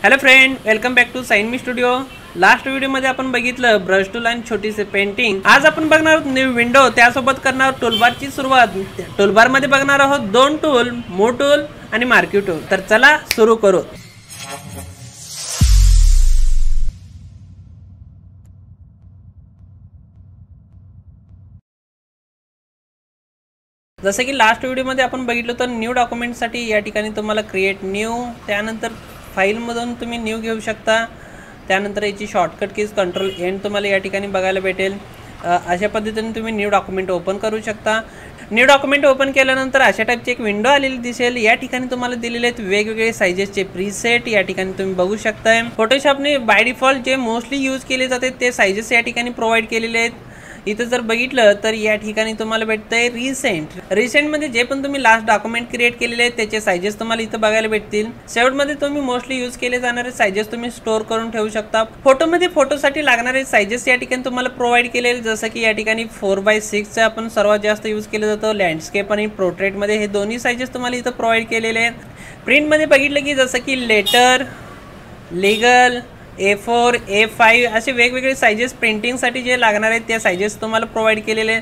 Hello friend, welcome back to sign me studio. Last व्हिडिओमध्ये आपण बघितलं ब्रश टूल आणि छोटीसे पेंटिंग। आज आपण बघणार आहोत न्यू विंडो, त्यासोबत करणार आहोत टूलबारची सुरुवात। टूलबार मध्ये बघणार आहोत दोन टूल, मूव टूल आणि मार्क्यू टूल। तर चला सुरू करू। जसे की लास्ट व्हिडिओमध्ये आपण बघितलं तर न्यू डॉक्युमेंटसाठी या ठिकाणी तुम्हाला क्रिएट न्यू, त्यानंतर फाईलमधून तुम्ही न्यू घेऊ शकता। त्यानंतर याची शॉर्टकट कीज कंट्रोल एन तुम्हाला या ठिकाणी बघायला भेटेल। अशा पद्धतीने तुम्ही न्यू डॉक्युमेंट ओपन करू शकता। न्यू डॉक्युमेंट ओपन केल्यानंतर अशा टाइपची एक विंडो आलेली दिसेल। या ठिकाणी तुम्हाला दिलेले आहेत वेगवेगळे साइजेसचे प्रीसेट, या ठिकाणी तुम्ही बघू शकता। फोटोशॉपने बाय डिफॉल्ट जे मोस्टली यूज केले जाते ते साइजेस या ठिकाणी प्रोव्हाइड केलेले आहेत। इथं जर बघितलं तर या ठिकाणी तुम्हाला भेटतंय रिसेंट मध्ये जे पण तुम्ही लास्ट डॉक्युमेंट क्रिएट केलेले आहेत त्याचे साइजेस तुम्हाला इथं बघायला भेटतील। सेव्ड मध्ये तुम्ही मोस्टली यूज केले जाणारे साइजेस तुम्ही स्टोअर करून ठेवू शकता। फोटोमध्ये फोटोसाठी लागणारे साइजेस या ठिकाणी तुम्हाला प्रोव्हाइड केलेले, जसं की या ठिकाणी 4x6 आपण सर्वात जास्त यूज केलं जातं। लँडस्केप आणि पोर्ट्रेट मध्ये हे दोन्ही साइजेस तुम्हाला इथं प्रोव्हाइड केलेले आहेत। प्रिंट मध्ये बघितलं की जसं की लेटर, लीगल, A4, A5 असे वेगवेगळे साइजेस प्रिंटिंगसाठी जे लागणार आहेत त्या साइजेस तुम्हाला प्रोव्हाइड केलेले।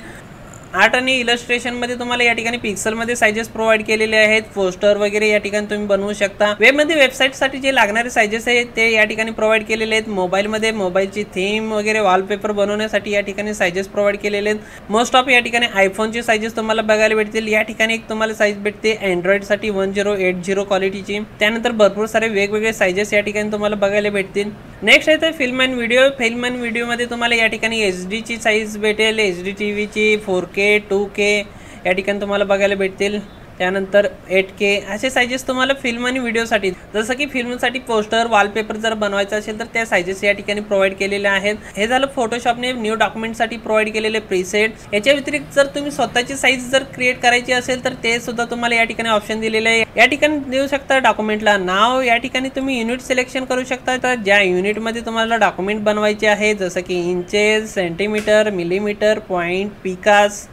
आर्ट आणि इलस्ट्रेशनमध्ये तुम्हाला या ठिकाणी पिक्सलमध्ये साइजेस प्रोव्हाइड केलेले आहेत। पोस्टर वगैरे या ठिकाणी तुम्ही बनवू शकता। वेबमध्ये वेबसाईटसाठी जे लागणारे साइजेस आहेत ते या ठिकाणी प्रोव्हाइड केलेले आहेत। मोबाईलमध्ये मोबाईलची थीम वगैरे वॉलपेपर बनवण्यासाठी या ठिकाणी साइजेस प्रोव्हाइड केलेले आहेत। मोस्ट ऑफ या ठिकाणी आयफोनचे साइजेस तुम्हाला बघायला भेटतील। या ठिकाणी एक तुम्हाला साइज भेटते अँड्रॉइडसाठी 1080 क्वालिटीची। त्यानंतर भरपूर सारे वेगवेगळे साइजेस या ठिकाणी तुम्हाला बघायला भेटतील। नेक्स्ट आहे तर फिल्म अँड व्हिडिओमध्ये तुम्हाला या ठिकाणी HD ची साइज भेटेल, HD TV ची 4K 2K या ठिकाणी तुम्हाला बघायला भेटतील। त्यानंतर 8K असे साइजेस तुम्हाला फिल्म आणि व्हिडिओसाठी, जसं की फिल्मसाठी पोस्टर वॉलपेपर जर बनवायचं असेल तर त्या साइजेस या ठिकाणी प्रोव्हाइड केलेले आहेत। हे झालं फोटोशॉपने न्यू डॉक्युमेंटसाठी प्रोव्हाइड केलेले प्रीसेट। याच्या व्यतिरिक्त जर तुम्ही स्वतःची साइज जर क्रिएट करायची असेल तर ते सुद्धा तुम्हाला या ठिकाणी ऑप्शन दिलेले आहे। या ठिकाणी देऊ शकता डॉक्युमेंटला नाव, या ठिकाणी तुम्ही युनिट सिलेक्शन करू शकता। तर ज्या युनिटमध्ये तुम्हाला डॉक्युमेंट बनवायचे आहे, जसं की इंचेस, सेंटीमीटर, मिलीमीटर, पॉईंट, पिकास।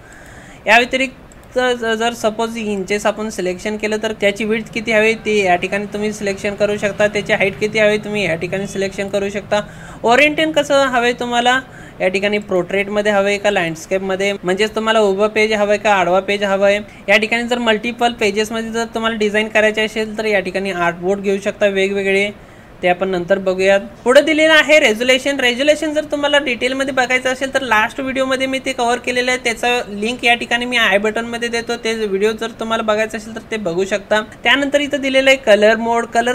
या व्यतिरिक्त जर सपोज इंचेस आपण सिलेक्शन केलं तर त्याची विड्थ किती हवी ती या ठिकाणी तुम्ही सिलेक्शन करू शकता। त्याची हाईट किती हवी तुम्ही या ठिकाणी सिलेक्शन करू शकता। ओरिएंटेशन कसं हवे तुम्हाला, या ठिकाणी पोर्ट्रेटमध्ये हवे का लँडस्केपमध्ये, म्हणजेच तुम्हाला उभं पेज हवंय का आडवा पेज हवंय। या ठिकाणी जर मल्टिपल पेजेसमध्ये जर तुम्हाला डिझाईन करायचे असेल तर या ठिकाणी आर्टबोर्ड घेऊ शकता वेगवेगळे, ते आपण नंतर बघूयात। पुढे दिलेलं आहे रेझोल्युशन जर तुम्हाला डिटेलमध्ये बघायचं असेल तर लास्ट व्हिडिओमध्ये मी ते कव्हर केलेलं आहे, त्याचं लिंक या ठिकाणी मी आय बटनमध्ये देतो। ते व्हिडिओ जर तुम्हाला बघायचं असेल तर ते बघू शकता। त्यानंतर इथं दिलेलं आहे कलर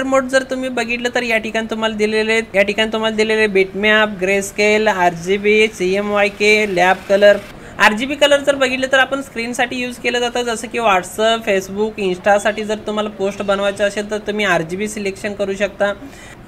मोड जर तुम्ही बघितलं तर या ठिकाणी तुम्हाला दिलेले bitmap, greyscale, RGB, CMYK, lab colour. RGB colour जर बघितलं तर आपण स्क्रीनसाठी यूज केलं जातं, जसं की व्हॉट्सअप, फेसबुक, इंस्टासाठी जर तुम्हाला पोस्ट बनवायचं असेल तर तुम्ही RGB सिलेक्शन करू शकता।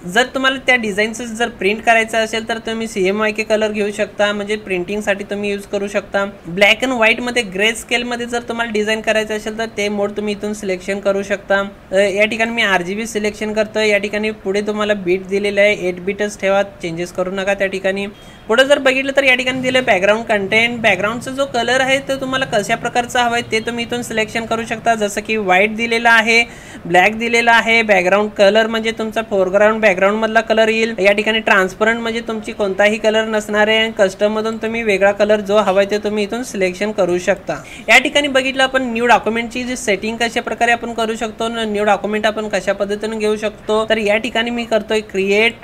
जर तुम्हाला त्या डिझाईन्स जर प्रिंट करायचं असेल तर तुम्ही CMYK कलर घेऊ शकता, म्हणजे प्रिंटिंगसाठी तुम्ही यूज करू शकता। ब्लॅक अँड व्हाईटमध्ये ग्रे स्केलमध्ये जर तुम्हाला डिझाईन करायचं असेल तर ते मोड तुम्ही इथून सिलेक्शन करू शकता। या ठिकाणी मी RGB सिलेक्शन करतो। या ठिकाणी पुढे तुम्हाला बीट दिलेलं आहे, 8 बीटच ठेवा, चेंजेस करू नका त्या ठिकाणी। पुढे जर बघितलं तर या ठिकाणी दिलं बॅकग्राऊंड कंटेंट, बॅकग्राऊंडचा जो कलर आहे तो तुम्हाला कशा प्रकारचा हवा आहे ते तुम्ही इथून सिलेक्शन करू शकता, जसं की व्हाईट दिलेला आहे, ब्लॅक दिलेला आहे। बॅकग्राऊंड कलर म्हणजे तुमचा फोरग्राऊंड बॅकग्राऊंड मधला कलर येईल। या ठिकाणी ट्रान्सपरंट म्हणजे तुमची कोणताही कलर नसणार आहे। कस्टम मधून तुम्ही वेगळा कलर जो हवाय ते तुम्ही इथून सिलेक्शन करू शकता। या ठिकाणी बघितलं आपण न्यू डॉक्युमेंटची जी सेटिंग कशा प्रकारे आपण करू शकतो, न्यू डॉक्युमेंट आपण कशा पद्धतीने घेऊ शकतो। तर या ठिकाणी मी करतोय क्रिएट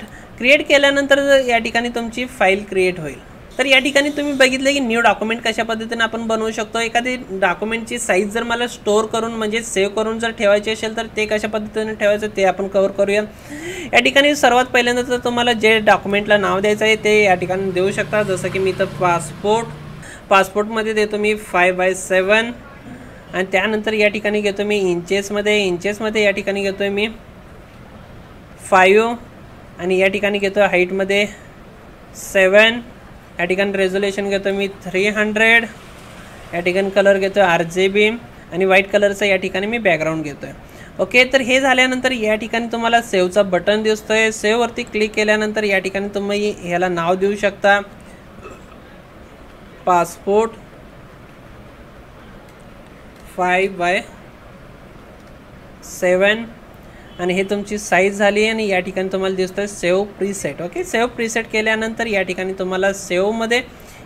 केल्यानंतर या ठिकाणी तुमची फाईल क्रिएट होईल। तर या ठिकाणी तुम्ही बघितलं की न्यू डॉक्युमेंट कशा पद्धतीने आपण बनवू शकतो। एखादी डॉक्युमेंटची साईज जर मला स्टोअर करून म्हणजे सेव्ह करून जर ठेवायची असेल तर ते कशा पद्धतीने ठेवायचं ते आपण कव्हर करूया। या ठिकाणी सर्वात पहिल्यांदा तर तुम्हाला जे डॉक्युमेंटला नाव द्यायचं आहे ते या ठिकाणी देऊ शकता, जसं की मी इथं पासपोर्टमध्ये देतो मी 5x7 आणि त्यानंतर या ठिकाणी घेतो मी इंचेसमध्ये या ठिकाणी घेतोय मी 5 आणि या ठिकाणी घेतो हाईटमध्ये 7। या ठिकाणी रेझोल्युशन घेतो मी 300। या ठिकाणी कलर घेतो RGB आणि व्हाईट कलरचा या ठिकाणी मी बॅकग्राऊंड घेतोय। ओके, तर हे झाल्यानंतर या ठिकाणी तुम्हाला सेव्हचा बटन दिसतोय। सेव्हवरती क्लिक केल्यानंतर या ठिकाणी तुम्ही ह्याला नाव देऊ शकता पासपोर्ट 5x7 आणि हे तुमची साईज झाली आणि या ठिकाणी तुम्हाला दिसतोय save preset. Okay, save preset केल्यानंतर या ठिकाणी तुम्हाला सेव्हमध्ये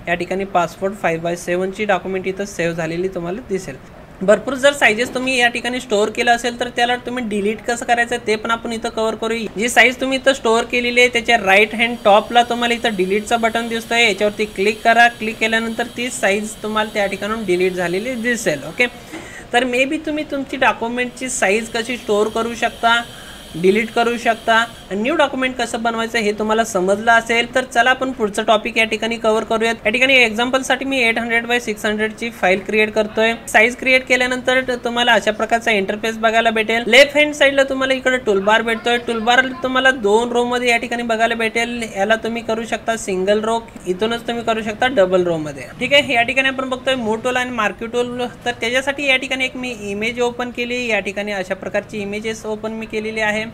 या ठिकाणी पासपोर्ट 5/7ची डॉक्युमेंट इथं सेव्ह झालेली तुम्हाला दिसेल. भरपूर जर साइजेस तुम्ही या ठिकाणी स्टोअर केला असेल तर त्याला तुम्ही डिलीट कसं करायचं ते पण आपण इथं कव्हर करू. जी साईज तुम्ही इथं स्टोअर केलेली आहे त्याच्या राईट हँड टॉपला तुम्हाला इथं डिलीटचा बटन दिसतोय, याच्यावरती क्लिक करा. क्लिक केल्यानंतर ती साईज तुम्हाला त्या ठिकाणून डिलीट झालेली दिसेल. ओके, तर मे बी तुम्ही तुमची डॉक्युमेंटची साईज कशी स्टोअर करू शकता, डिलीट करू शकता आणि न्यू डॉक्युमेंट कसं बनवायचं हे तुम्हाला समजलं असेल तर चला आपण पुढचं टॉपिक या ठिकाणी कव्हर करूयात. या ठिकाणी एक्झाम्पलसाठी मी 800/600ची फाईल क्रिएट करतोय. साईज क्रिएट केल्यानंतर तुम्हाला अशा प्रकारचा इंटरफेस बघायला भेटेल. लेफ्ट हँड साईडला तुम्हाला इकडे टूलबार भेटतोय. टूलबार तुम्हाला 2 रो मध्ये या ठिकाणी बघायला भेटेल. याला तुम्ही करू शकता सिंगल रो, इथूनच तुम्ही करू शकता डबल रो मध्ये. ठीक आहे, या ठिकाणी आपण बघतोय मूव टूल आणि मार्क्यू टूल. तर त्याच्यासाठी या ठिकाणी एक मी इमेज ओपन केली. या ठिकाणी अशा प्रकारची इमेजेस ओपन मी केलेली आहे.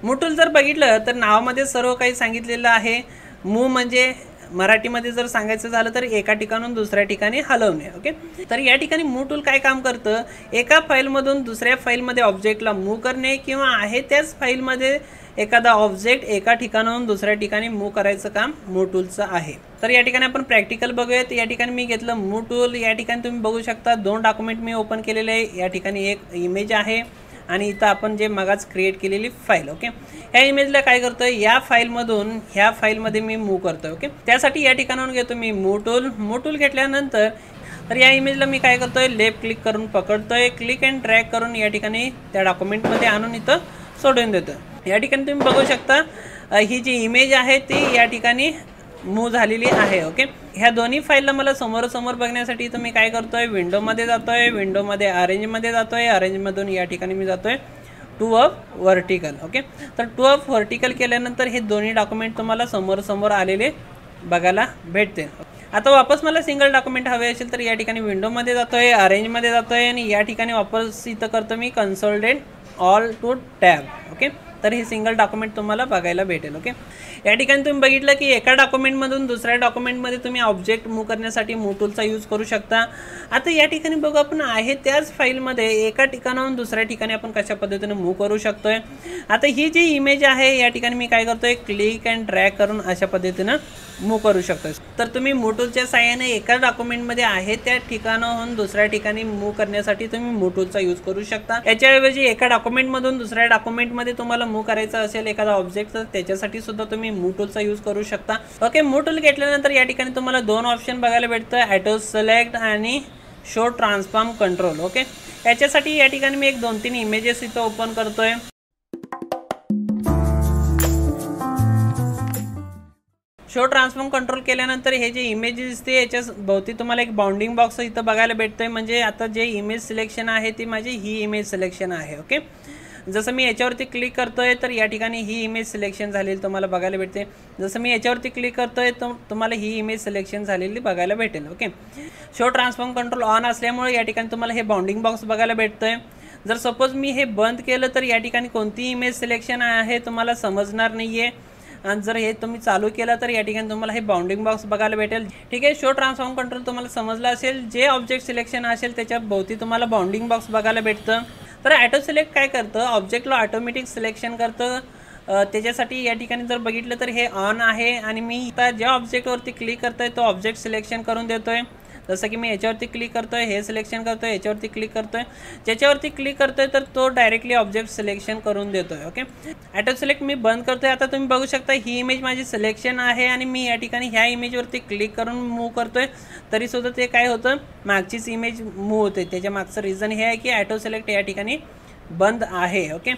मूव टूल जर बघितलं तर नावामध्ये सर्व काही सांगितलेलं आहे. मूव म्हणजे मराठीमध्ये जर सांगायचं झालं तर एका ठिकाणून दुसऱ्या ठिकाणी हलवणे. ओके, तर या ठिकाणी मूव टूल काय काम करतं, एका फाईलमधून दुसऱ्या फाईलमध्ये ऑब्जेक्टला मूव करणे किंवा आहे त्याच फाईलमध्ये एखादा ऑब्जेक्ट एका ठिकाणाहून दुसऱ्या ठिकाणी मूव करायचं काम मूव टूलचं आहे. तर या ठिकाणी आपण प्रॅक्टिकल बघूयात. या ठिकाणी मी घेतलं मूव टूल. या ठिकाणी तुम्ही बघू शकता 2 डॉक्युमेंट मी ओपन केलेले आहे. या ठिकाणी एक इमेज आहे आणि इथं आपण जे मगाच क्रिएट केलेली फाईल. ओके, ह्या इमेजला काय करतोय, या फाईलमधून ह्या फाईलमध्ये मी मूव करतोय. ओके, त्यासाठी या ठिकाणाहून घेतो me move tool. Move tool घेतल्यानंतर तर या इमेजला मी काय करतोय, लेफ्ट क्लिक करून पकडतोय, क्लिक अँड ड्रॅग करून या ठिकाणी त्या डॉक्युमेंटमध्ये आणून इथं सोडून देतो. या ठिकाणी तुम्ही बघू शकता ही जी इमेज आहे ती या ठिकाणी मूव झालेली आहे. ओके, ह्या दोन्ही फाईलला मला समोरासमोर बघण्यासाठी तुम्ही काय करतोय, विंडोमध्ये जातोय, विंडोमध्ये अरेंजमध्ये जातोय, अरेंजमधून या ठिकाणी मी जातोय टू ऑफ व्हर्टिकल. ओके, तर टू ऑफ व्हर्टिकल केल्यानंतर हे दोन्ही डॉक्युमेंट तुम्हाला समोर आलेले बघायला भेटते. आता वापस मला सिंगल डॉक्युमेंट हवे असेल तर या ठिकाणी विंडोमध्ये जातोय, अरेंजमध्ये जातोय आणि या ठिकाणी वापस इथं करतो मी consolidate all to tab. Okay, तर हे सिंगल डॉक्युमेंट तुम्हाला बघायला भेटेल. ओके, या ठिकाणी तुम्ही बघितलं की एका डॉक्युमेंटमधून दुसऱ्या डॉक्युमेंटमध्ये तुम्ही ऑब्जेक्ट मूव करण्यासाठी मूव टूलचा यूज करू शकता. आता या ठिकाणी बघू आपण आहे त्याच फाईलमध्ये एका ठिकाणाहून दुसऱ्या ठिकाणी आपण कशा पद्धतीने मूव करू शकतोय. आता ही जी इमेज आहे या ठिकाणी मी काय करतोय, क्लिक अँड ड्रॅग करून अशा पद्धतीनं मूव करू शकतोय. तर तुम्ही मूव टूलच्या साहाय्याने एका डॉक्युमेंटमध्ये आहे त्या ठिकाणाहून दुसऱ्या ठिकाणी मूव करण्यासाठी तुम्ही मूव टूलचा यूज करू शकता. याच्याऐवजी एका डॉक्युमेंटमधून दुसऱ्या डॉक्युमेंटमध्ये तुम्हाला मूव करायचं असेल एखादा ऑब्जेक्ट तर त्याच्यासाठी सुद्धा तुम्ही मूव टूलचा यूज करू शकता. ओके, मूव टूल घेतल्यानंतर या ठिकाणी तुम्हाला 2 ऑप्शन बघायला भेटतं, ऑटो सिलेक्ट आणि शो ट्रान्सफॉर्म कंट्रोल. ओके, याच्यासाठी या ठिकाणी मी एक 2-3 इमेजेस इथं ओपन करतोय. शो ट्रान्सफॉर्म कंट्रोल केल्यानंतर हे जे इमेज दिसते याच्या भोवती तुम्हाला एक बाउंडिंग बॉक्स इथं बघायला भेटतोय. म्हणजे आता जे इमेज सिलेक्शन आहे ती माझी ही इमेज सिलेक्शन आहे. ओके, जसं मी याच्यावरती क्लिक करतोय तर या ठिकाणी ही इमेज सिलेक्शन झालेली तुम्हाला बघायला भेटते. जसं मी याच्यावरती क्लिक करतोय तर तुम्हाला ही इमेज सिलेक्शन झालेली बघायला भेटेल. Okay, show transform control on असल्यामुळे या ठिकाणी तुम्हाला हे बाउंडिंग बॉक्स बघायला भेटतोय. जर सपोज मी हे बंद केलं तर या ठिकाणी कोणती इमेज सिलेक्शन आहे तुम्हाला समजणार नाहीये. आणि जर हे तुम्ही चालू केलं तर या ठिकाणी तुम्हाला हे बाउंडिंग बॉक्स बघायला भेटेल. ठीक आहे, शो ट्रान्सफॉर्म कंट्रोल तुम्हाला समजलं असेल. जे ऑब्जेक्ट सिलेक्शन असेल त्याच्या भोवती तुम्हाला बाउंडिंग बॉक्स बघायला भेटतं. तर ऑटो सिलेक्ट काय करतं, ऑब्जेक्टला ऑटोमॅटिक सिलेक्शन करतं. त्याच्यासाठी या ठिकाणी जर बघितलं तर हे ऑन आहे आणि मी आता ज्या ऑब्जेक्टवरती क्लिक करतोय तो ऑब्जेक्ट सिलेक्शन करून देतोय. जसं की मी याच्यावरती क्लिक करतोय, हे सिलेक्शन करतोय, याच्यावरती क्लिक करतोय, ज्याच्यावरती क्लिक करतोय तर तो डायरेक्टली ऑब्जेक्ट सिलेक्शन करून देतोय. ओके, ऑटो सिलेक्ट मी बंद करतोय. आता तुम्ही बघू शकता ही इमेज माझी सिलेक्शन आहे आणि मी या ठिकाणी ह्या इमेजवरती क्लिक करून मूव करतोय तरी सुद्धा ते काय होतं, मागचीच इमेज मूव होते. त्याच्या मागचं रिझन हे आहे की ऑटो सिलेक्ट या ठिकाणी बंद आहे. ओके,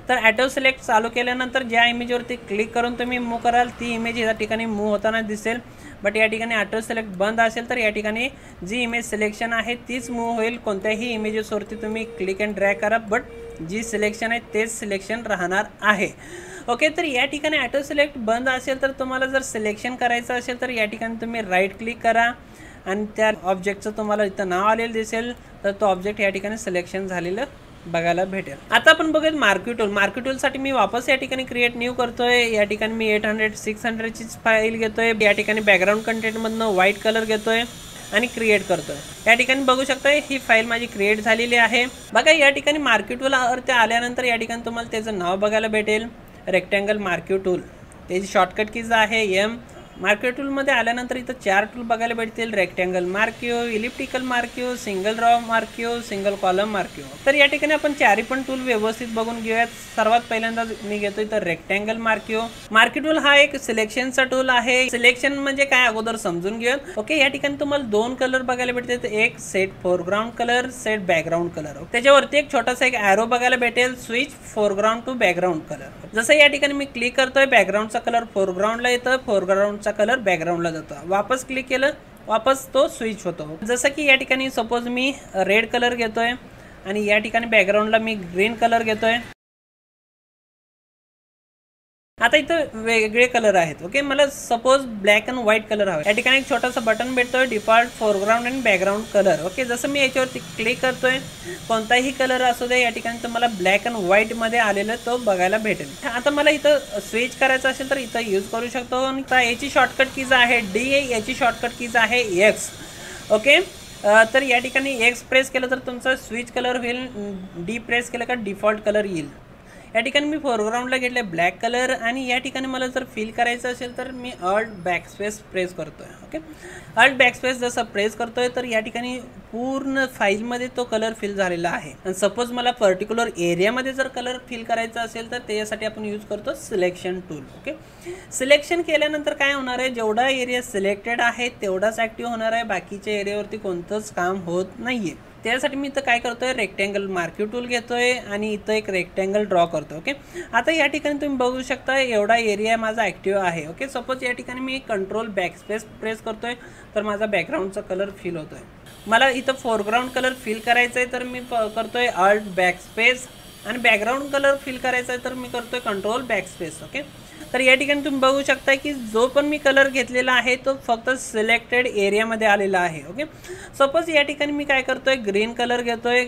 तर ऑटो सिलेक्ट चालू केल्यानंतर ज्या इमेजवरती क्लिक करून तुम्ही मूव कराल ती इमेज या ठिकाणी मूव होताना दिसेल. बट या ठिकाणी ऑटो सिलेक्ट बंद असेल तर या ठिकाणी जी इमेज सिलेक्शन आहे तीच मूव होईल. कोणत्याही इमेजेसवरती तुम्ही क्लिक अँड ड्रॅग करा बट जी सिलेक्शन आहे तेच सिलेक्शन राहणार आहे. ओके, तर या ठिकाणी ऑटो सिलेक्ट बंद असेल तर तुम्हाला जर सिलेक्शन करायचं असेल तर या ठिकाणी तुम्ही राईट क्लिक करा आणि त्या ऑब्जेक्टचं तुम्हाला इथं नाव आलेलं दिसेल तर तो ऑब्जेक्ट या ठिकाणी सिलेक्शन झालेलं बघायला भेटेल. आता आपण बघूयात मार्क्यू टूल. मार्क्यू टूलसाठी मी वापस या ठिकाणी क्रिएट न्यू करतोय. या ठिकाणी मी 800/600ची फाईल घेतोय. या ठिकाणी बॅकग्राऊंड कंटेंटमधनं व्हाईट कलर घेतोय आणि क्रिएट करतोय। या ठिकाणी बघू शकता ही फाईल माझी क्रिएट झालेली आहे। बघा या ठिकाणी मार्क्यू टूलवरती आल्यानंतर या ठिकाणी तुम्हाला त्याचं नाव बघायला भेटेल, रेक्टँगल मार्क्यू टूल। त्याची शॉर्टकट कीज आहे एम। मार्क्यू टूलमध्ये आल्यानंतर इथं 4 टूल बघायला भेटतील, rectangle marquee, elliptical marquee, single raw marquee, single column marquee. तर या ठिकाणी आपण 4ही पण टूल व्यवस्थित बघून घेऊयात। सर्वात पहिल्यांदा मी घेतोय तर रेक्टँगल मार्क्यू। मार्क्यू टूल हा एक सिलेक्शनचा टूल आहे। सिलेक्शन म्हणजे काय अगोदर समजून घेऊयात। ओके, या ठिकाणी तुम्हाला 2 कलर बघायला भेटतात, एक set foreground colour, set background colour. त्याच्यावरती एक छोटासा एक ॲरो बघायला भेटेल, switch foreground to background colour. जसं या ठिकाणी मी क्लिक करतोय, बॅकग्राउंडचा कलर फोरग्राउंडला येतं, फोरग्राउंडचा कलर बॅकग्राउंडला जातो। वापस क्लिक केलं, वापस तो स्विच होतो। जसं की या ठिकाणी सपोज मी रेड कलर घेतोय आणि या ठिकाणी बॅकग्राउंडला मी ग्रीन कलर घेतोय। आता इथं वेगळे कलर आहेत। ओके, मला suppose black and white colour हवा। या ठिकाणी एक छोटासा बटन भेटतोय, default foreground and background colour. Okay, जसं मी याच्यावरती क्लिक करतोय, कोणताही कलर असू दे या ठिकाणी तुम्हाला ब्लॅक अँड व्हाईट मध्ये आलेलं तो बघायला भेटेल। आता मला इथं स्विच करायचं असेल तर इथं यूज करू शकतो। आणि याची शॉर्टकट कीज आहे डी, याची शॉर्टकट कीज आहे एक्स। ओके, तर या ठिकाणी एक्स प्रेस केलं तर तुमचा स्विच कलर होईल, डी प्रेस केलं का डिफॉल्ट कलर येईल। या ठिकाणी मी फोरग्राउंडला घेतले ब्लॅक कलर आणि या ठिकाणी मला जर फिल करायचं असेल तर मी अल्ट बॅकस्पेस प्रेस करतोय। ओके, अल्ट बॅकस्पेस जसं प्रेस करतोय तर या ठिकाणी पूर्ण फाईलमध्ये तो कलर फिल झालेला आहे। आणि सपोज मला पर्टिक्युलर एरियामध्ये जर कलर फिल करायचा असेल तर त्यासाठी आपण यूज करतो सिलेक्शन टूल। ओके, सिलेक्शन केल्यानंतर काय होणार आहे, जेवढा एरिया सिलेक्टेड आहे तेवढाच ॲक्टिव्ह होणार आहे, बाकीच्या एरियावरती कोणतंच काम होत नाहीये। त्यासाठी मी इथं काय करतोय, रेक्टँगल मार्क्यू टूल घेतोय आणि इथं एक रेक्टँगल ड्रॉ करतो। ओके, आता या ठिकाणी तुम्ही बघू शकता एवढा एरिया माझा ॲक्टिव्ह आहे। ओके, सपोज या ठिकाणी मी कंट्रोल बॅकस्पेस प्रेस करतोय तर माझा बॅकग्राऊंडचा कलर फिल होतोय। मला इथं फोरग्राउंड कलर फिल करायचा आहे तर मी करतोय अल्ट बॅकस्पेस आणि बॅकग्राऊंड कलर फिल करायचा आहे तर मी करतोय कंट्रोल बॅकस्पेस। ओके, तर या ठिकाणी तुम्ही बघू शकता की जो पण मी कलर घेतलेला आहे तो फक्त सिलेक्टेड एरियामध्ये आलेला आहे। ओके, सपोज या ठिकाणी मी काय करतोय, ग्रीन कलर घेतोय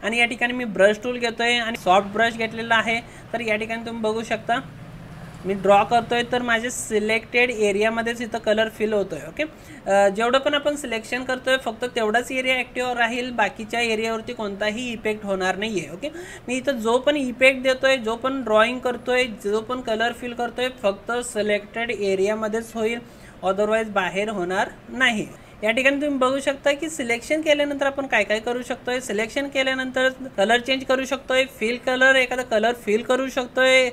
आणि या ठिकाणी मी ब्रश टूल घेतोय आणि सॉफ्ट ब्रश घेतलेला आहे। तर या ठिकाणी तुम्ही बघू शकता मी ड्रॉ करतोय तर माझे सिलेक्टेड एरियामध्येच इथं कलर फिल होतोय। ओके, जेवढं पण आपण सिलेक्शन करतोय फक्त तेवढाच एरिया ॲक्टिव्ह राहील, बाकीच्या एरियावरती कोणताही इफेक्ट होणार नाही आहे। ओके, मी इथं जो पण इफेक्ट देतोय, जो पण ड्रॉइंग करतोय, जो पण कलर फिल करतोय फक्त सिलेक्टेड एरियामध्येच होईल, अदरवाईज बाहेर होणार नाही। या ठिकाणी तुम्ही बघू शकता की सिलेक्शन केल्यानंतर आपण काय काय करू शकतोय। सिलेक्शन केल्यानंतर कलर चेंज करू शकतोय, फिल कलर एखादा कलर फिल करू शकतोय,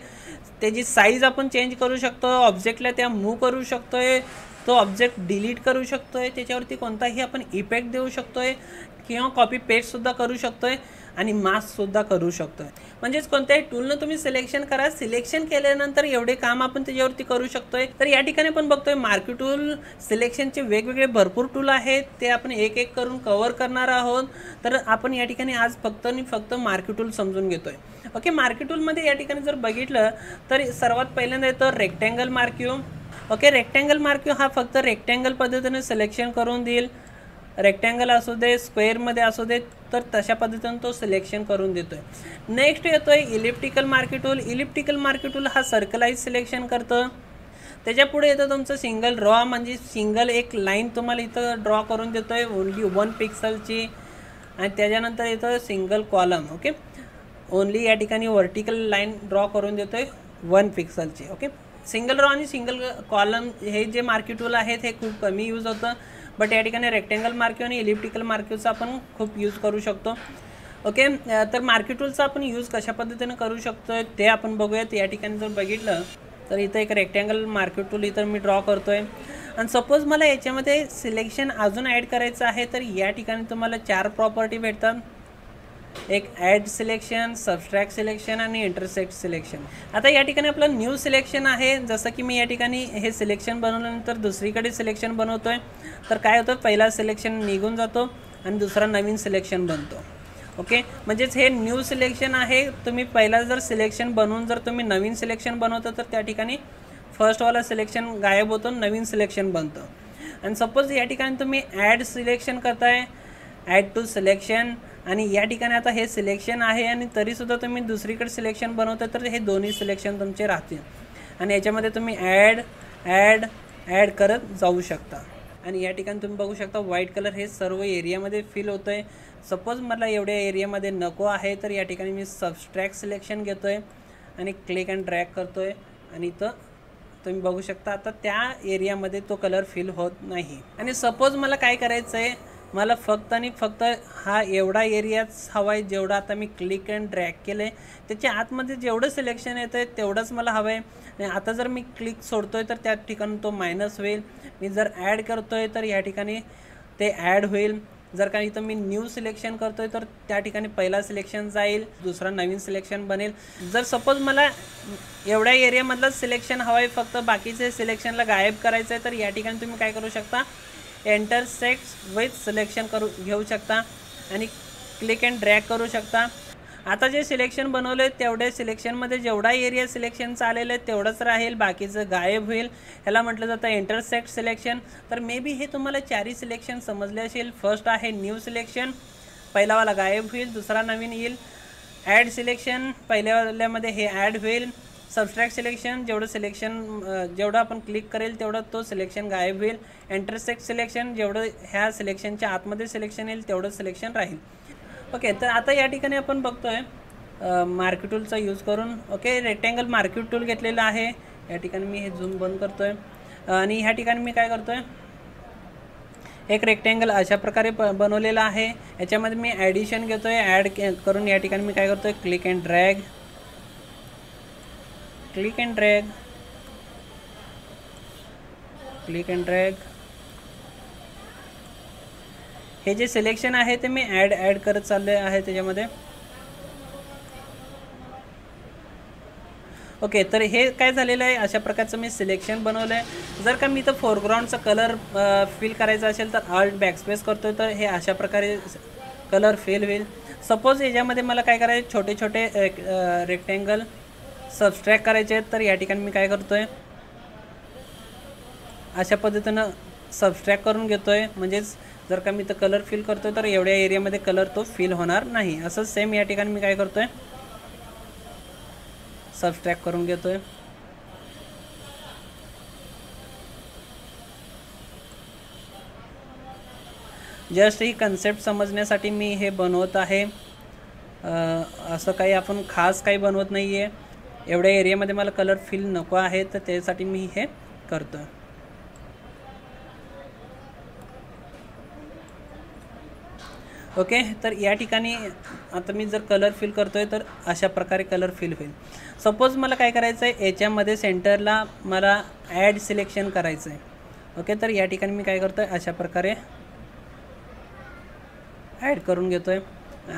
त्याची साईज आपण चेंज करू शकतो, ऑब्जेक्टला त्या मूव्ह करू शकतोय, तो ऑब्जेक्ट डिलीट करू शकतोय, त्याच्यावरती कोणताही आपण इफेक्ट देऊ शकतोय किंवा कॉपी पेस्ट सुद्धा करू शकतोय आणि मास्क सुद्धा करू शकतोय। म्हणजेच कोणत्याही टूलनं तुम्ही सिलेक्शन करा, सिलेक्शन केल्यानंतर एवढे काम आपण त्याच्यावरती करू शकतोय। तर या ठिकाणी आपण बघतोय मार्क्यू टूल सिलेक्शनचे वेगवेगळे भरपूर टूल आहेत, ते आपण एक एक करून कव्हर करणार आहोत। तर आपण या ठिकाणी आज फक्त आणि फक्त मार्क्यू टूल समजून घेतोय। ओके, मार्क्यू टूलमध्ये या ठिकाणी जर बघितलं तर सर्वात पहिल्यांदा येतं rectangle marquee. Okay, rectangle marquee हा फक्त रेक्टँगल पद्धतीने सिलेक्शन करून देईल, रेक्टँगल असू दे, स्क्वेअरमध्ये असू दे, तर तशा पद्धतीने तो सिलेक्शन करून देतोय। नेक्स्ट येतोय elliptical marquee tool. Elliptical marquee tool हा सर्कलाइज सिलेक्शन करतं। त्याच्या पुढे येतं तुमचं सिंगल रॉ, म्हणजे सिंगल एक लाईन तुम्हाला इथं ड्रॉ करून देतोय ओनली 1 पिक्सलची। आणि त्याच्यानंतर येतं सिंगल कॉलम। ओके, ओनली या ठिकाणी व्हर्टिकल लाईन ड्रॉ करून देतोय 1 पिक्सलची। ओके, सिंगल रॉ आणि सिंगल कॉलम हे जे मार्क्यू टूल आहेत हे खूप कमी यूज होतं, बट या ठिकाणी रेक्टँगल मार्क्यू आणि इलिप्टिकल मार्क्यूचा आपण खूप यूज करू शकतो। ओके, तर मार्क्यू टूलचा आपण यूज कशा पद्धतीने करू शकतो ते आपण बघूयात। या ठिकाणी जर बघितलं तर इथं एक रेक्टँगल मार्क्यू टूल इथं मी ड्रॉ करतोय आणि सपोज मला याच्यामध्ये सिलेक्शन अजून ॲड करायचं आहे तर या ठिकाणी तुम्हाला 4 प्रॉपर्टी भेटतात, एक ॲड सिलेक्शन, सबस्ट्रॅक्ट सिलेक्शन आणि इंटरसेक्ट सिलेक्शन। आता या ठिकाणी आपलं न्यू सिलेक्शन आहे, जसं की मी या ठिकाणी हे सिलेक्शन बनवल्यानंतर दुसरीकडे सिलेक्शन बनवतोय तर काय होतं, पहिला सिलेक्शन निघून जातो आणि दुसरा नवीन सिलेक्शन बनतो। ओके, म्हणजेच हे न्यू सिलेक्शन आहे। तुम्ही पहिला जर सिलेक्शन बनवून जर तुम्ही नवीन सिलेक्शन बनवता तर त्या ठिकाणी फर्स्टवाला सिलेक्शन गायब होतो, नवीन सिलेक्शन बनतं। आणि सपोज या ठिकाणी तुम्ही ॲड सिलेक्शन करताय, ॲड टू सिलेक्शन, आणि या ठिकाणी आता हे सिलेक्शन आहे आणि तरीसुद्धा तुम्ही दुसरीकडे सिलेक्शन बनवता तर हे दोन्ही सिलेक्शन तुमचे राहतील आणि याच्यामध्ये तुम्ही ॲड करत जाऊ शकता। आणि या ठिकाणी तुम्ही बघू शकता व्हाईट कलर हे सर्व एरियामध्ये फिल होतं आहे. सपोज मला एवढ्या एरियामध्ये नको आहे तर या ठिकाणी मी सबस्ट्रॅक्ट सिलेक्शन घेतो आहे आणि क्लिक अँड ड्रॅग करतो आहे आणि इथं तुम्ही बघू शकता आता त्या एरियामध्ये तो कलर फिल होत नाही. आणि सपोज मला काय करायचं आहे, मला फक्त आणि फक्त हा एवढा एरियाच हवा आहे जेवढा आता मी क्लिक अँड ड्रॅग केलं आहे त्याच्या आतमध्ये जेवढं सिलेक्शन येतं आहे तेवढंच मला हवं आहे. आता जर मी क्लिक सोडतो आहे तर त्या ठिकाणी तो मायनस होईल. मी जर ॲड करतो आहे तर या ठिकाणी ते ॲड होईल. जर का इथं मी न्यू सिलेक्शन करतो आहे तर त्या ठिकाणी पहिला सिलेक्शन जाईल, दुसरा नवीन सिलेक्शन बनेल. जर सपोज मला एवढ्या एरियामधलं सिलेक्शन हवं आहे, फक्त बाकीचे सिलेक्शनला गायब करायचं आहे, तर या ठिकाणी तुम्ही काय करू शकता, इंटरसेक्ट विथ सिलेक्शन घेऊ शकता आणि क्लिक अँड ड्रॅग करू शकता. आता जे सिलेक्शन बनवले तेवढे सिलेक्शनमध्ये जेवढा एरिया सिलेक्शनचा आलेलं आहे तेवढंच राहील, बाकीचं गायब होईल. ह्याला म्हटलं जातं इंटरसेक्ट सिलेक्शन. तर मे बी हे तुम्हाला चारही सिलेक्शन समजले असेल. फर्स्ट आहे न्यू सिलेक्शन, पहिलावाला गायब होईल, दुसरा नवीन येईल. ॲड सिलेक्शन, पहिल्यावाल्यामध्ये हे ॲड होईल. सबस्ट्रॅक्ट सिलेक्शन, जेवढं आपण क्लिक करेल तेवढं तो सिलेक्शन गायब होईल. इंटरसेक्ट सिलेक्शन, जेवढं ह्या सिलेक्शनच्या आतमध्ये सिलेक्शन येईल तेवढं सिलेक्शन राहील. ओके, तर आता या ठिकाणी आपण बघतोय मार्की टूलचा यूज करून. ओके, रेक्टँगल मार्की टूल घेतलेलं आहे. या ठिकाणी मी हे झूम बंद करतोय आणि ह्या ठिकाणी मी काय करतोय, एक रेक्टँगल अशा प्रकारे बनवलेला आहे. याच्यामध्ये मी ॲडिशन घेतोय. ॲड करून या ठिकाणी मी काय करतोय, click and drag, click and drag, click and drag. हे जे सिलेक्शन आहे ते मी ॲड करत चालले आहे त्याच्यामध्ये. ओके, तर हे काय झालेलं आहे, अशा प्रकारचं मी सिलेक्शन बनवलं आहे. जर का मी इथं फोरग्राऊंडचा कलर फिल करायचा असेल तर ऑल्ट बॅकस्पेस करतो तर हे अशा प्रकारे कलर फिल होईल. सपोज याच्यामध्ये मला काय करायचं, छोटे छोटे रेक्टँगल सबस्ट्रॅक्ट करायचे आहेत, तर या ठिकाणी मी काय करतो आहे, अशा पद्धतीनं सबस्ट्रॅक्ट करून घेतो आहे. म्हणजेच जर का मी तर कलर फिल करतो तर एवढ्या एरियामध्ये कलर तो फिल होणार नाही. असं सेम या ठिकाणी मी काय करतो आहे, सबस्ट्रॅक्ट करून घेतो आहे. जस्ट ही कन्सेप्ट समजण्यासाठी मी हे बनवत आहे. असं काही आपण खास काही बनवत नाही आहे. एवढ्या एरियामध्ये मला कलर फिल नको आहे तर त्यासाठी मी हे करतो आहे. ओके, तर या ठिकाणी आता मी जर कलर फिल करतो आहे तर अशा प्रकारे कलर फिल होईल. सपोज मला काय करायचं आहे, याच्यामध्ये सेंटरला मला ॲड सिलेक्शन करायचं आहे. ओके, तर या ठिकाणी मी काय करतो आहे, अशा प्रकारे ॲड करून घेतो आहे.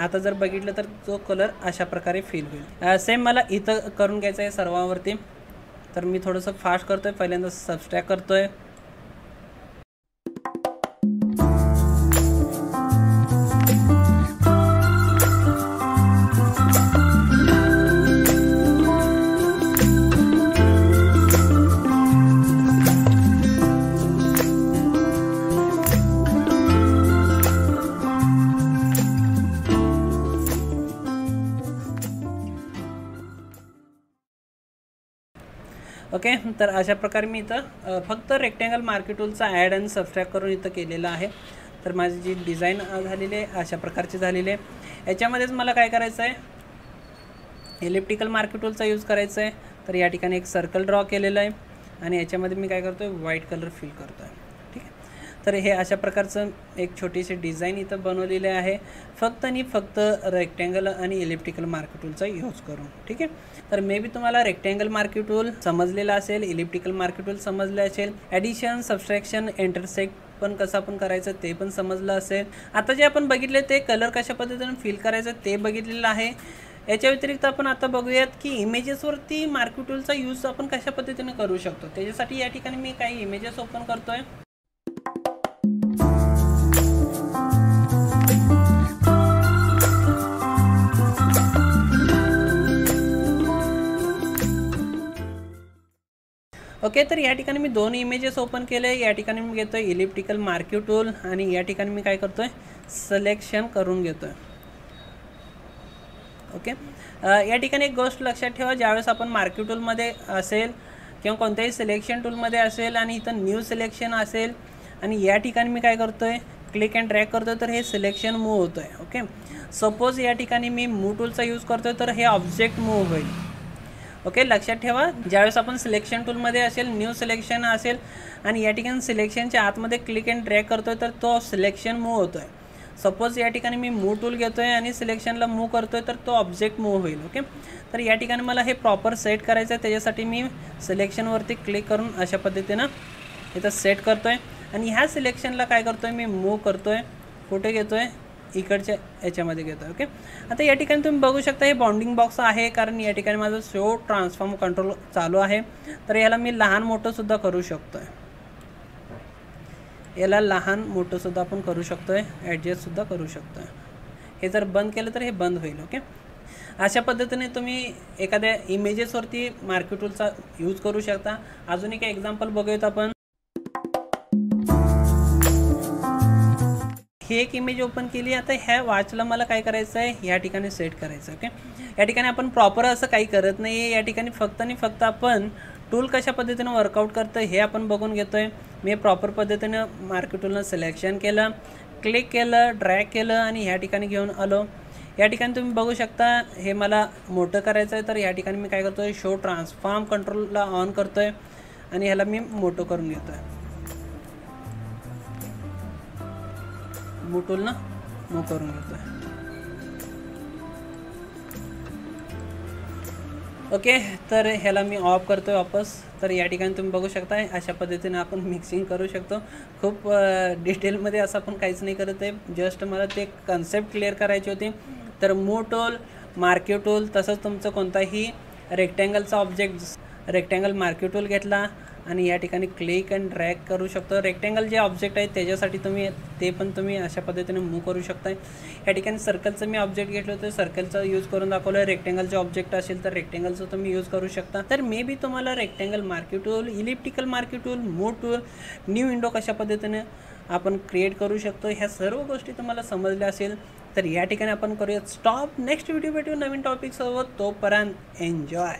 आता जर बघितलं तर तो कलर अशा प्रकारे फिल होईल. सेम मला इथं करून घ्यायचं आहे सर्वांवरती. तर मी थोडंसं फास्ट करतो आहे. पहिल्यांदा सबस्ट्रॅक्ट करतो आहे. ओके, तर अशा प्रकारे मी इथं फक्त रेक्टँगल मार्की टूलचा ॲड आणि सबस्ट्रॅक्ट करून इथं केलेलं आहे. तर माझी जी डिझाईन झालेली आहे अशा प्रकारची झालेली आहे. याच्यामध्येच मला काय करायचं आहे, इलिप्टिकल मार्की टूलचा यूज करायचा आहे. तर या ठिकाणी एक सर्कल ड्रॉ केलेलं आहे आणि याच्यामध्ये मी काय करतो आहे, व्हाईट कलर फिल करतो आहे. ठीक आहे, तर हे अशा प्रकारचं एक छोटीशी डिझाईन इथं बनवलेले आहे, फक्त आणि फक्त रेक्टँगल आणि इलिप्टिकल मार्की टूलचा यूज करून. ठीक आहे, तर मे बी तुम्हाला रेक्टँगल मार्की टूल समजलेलं असेल, इलिप्टिकल मार्की टूल समजलं असेल, ॲडिशन, सबस्ट्रॅक्शन, इंटरसेक्ट पण कसं आपण करायचं ते पण समजलं असेल. आता जे आपण बघितले ते कलर कशा पद्धतीने फिल करायचं ते बघितलेलं आहे. याच्या व्यतिरिक्त आपण आता बघूयात की इमेजेसवरती मार्की टूलचा यूज आपण कशा पद्धतीने करू शकतो. त्याच्यासाठी या ठिकाणी मी काही इमेजेस ओपन करतो आहे. ओके, तर या ठिकाणी मी दोन इमेजेस ओपन केले. या ठिकाणी मी घेतो आहे इलिप्टिकल मार्की टूल आणि या ठिकाणी मी काय करतो आहे, सिलेक्शन करून घेतो आहे. ओके, या ठिकाणी एक गोष्ट लक्षात ठेवा, ज्यावेळेस आपण मार्की टूलमध्ये असेल किंवा कोणत्याही सिलेक्शन टूलमध्ये असेल आणि इथं न्यू सिलेक्शन असेल आणि या ठिकाणी मी काय करतोय, क्लिक अँड ड्रॅग करतोय तर हे सिलेक्शन मूव्ह होतं आहे. ओके, सपोज या ठिकाणी मी मूव्ह टूलचा यूज करतोय तर हे ऑब्जेक्ट मूव्ह होईल. ओके, लक्षात ठेवा, ज्यावेळेस आपण सिलेक्शन टूलमध्ये असेल, न्यू सिलेक्शन असेल आणि या ठिकाणी सिलेक्शनच्या आतमध्ये क्लिक अँड ड्रॅग करतोय तर तो सिलेक्शन मूव्ह होतो आहे. सपोज या ठिकाणी मी मूव्ह टूल घेतो आहे आणि सिलेक्शनला मूव्ह करतो आहे तर तो ऑब्जेक्ट मूव्ह होईल. ओके, तर या ठिकाणी मला हे प्रॉपर सेट करायचं आहे, त्याच्यासाठी मी सिलेक्शनवरती क्लिक करून अशा पद्धतीनं इथं सेट करतो आहे आणि ह्या सिलेक्शनला काय करतो आहे, मी मूव्ह करतो आहे, कुठे घेतो आहे, इकडच्या याच्यामध्ये घेतो आहे. ओके, आता या ठिकाणी तुम्ही बघू शकता हे बाउंडिंग बॉक्स आहे, कारण या ठिकाणी माझं शो ट्रान्सफॉर्म कंट्रोल चालू आहे. तर याला मी लहान मोठंसुद्धा करू शकतो आहे, याला लहान मोठंसुद्धा आपण करू शकतो आहे, ॲडजस्टसुद्धा करू शकतो आहे. हे जर बंद केलं तर हे बंद होईल. ओके, अशा पद्धतीने तुम्ही एखाद्या इमेजेसवरती मार्क्यू टूलचा यूज करू शकता. अजून एक एक्झाम्पल बघूयात आपण. ही एक इमेज ओपन केली. आता ह्या वॉचला मला काय करायचं आहे, या ठिकाणी सेट करायचं. ओके, या ठिकाणी आपण प्रॉपर असं काही करत नाही आहे, या ठिकाणी फक्त आणि फक्त आपण टूल कशा पद्धतीनं वर्कआउट करतं हे आपण बघून घेतो आहे. मी प्रॉपर पद्धतीनं मार्क्यू टूलनं सिलेक्शन केलं, क्लिक केलं, ड्रॅग केलं आणि ह्या ठिकाणी घेऊन आलो. या ठिकाणी तुम्ही बघू शकता हे मला मोठं करायचं आहे, तर या ठिकाणी मी काय करतो आहे, शो ट्रान्सफॉर्म कंट्रोलला ऑन करतो आहे आणि ह्याला मी मोठं करून घेतो आहे. मूव्ह टूलनं मूव्ह करून घेतो आहे. ओके, तर ह्याला मी ऑफ करतो आहे वापस. तर या ठिकाणी तुम्ही बघू शकता अशा पद्धतीने आपण मिक्सिंग करू शकतो. खूप डिटेलमध्ये असं आपण काहीच नाही करत आहे, जस्ट मला ते कन्सेप्ट क्लिअर करायची होती. तर मूव्ह टूल, मार्क्यू टूल, तसंच तुमचं कोणताही रेक्टँगलचा ऑब्जेक्ट, रेक्टँगल मार्क्यू टूल घेतला आणि या ठिकाणी क्लिक अँड ड्रॅग करू शकतो. रेक्टँगल जे ऑब्जेक्ट आहे त्याच्यासाठी तुम्ही ते पण तुम्ही अशा पद्धतीने मूव्ह करू शकता. या ठिकाणी सर्कलचं मी ऑब्जेक्ट घेतलं होतं, सर्कलचा यूज करून दाखवलं. रेक्टँगलचे ऑब्जेक्ट असेल तर रेक्टँगलचं तुम्ही यूज करू शकता. तर मे बी तुम्हाला rectangle marquee tool, elliptical marquee tool, move tool, new window कशा पद्धतीने आपण क्रिएट करू शकतो ह्या सर्व गोष्टी तुम्हाला समजल्या असेल. तर या ठिकाणी आपण करूयात स्टॉप. नेक्स्ट व्हिडिओ भेटू नवीन टॉपिकसोबत. तोपर्यंत एन्जॉय.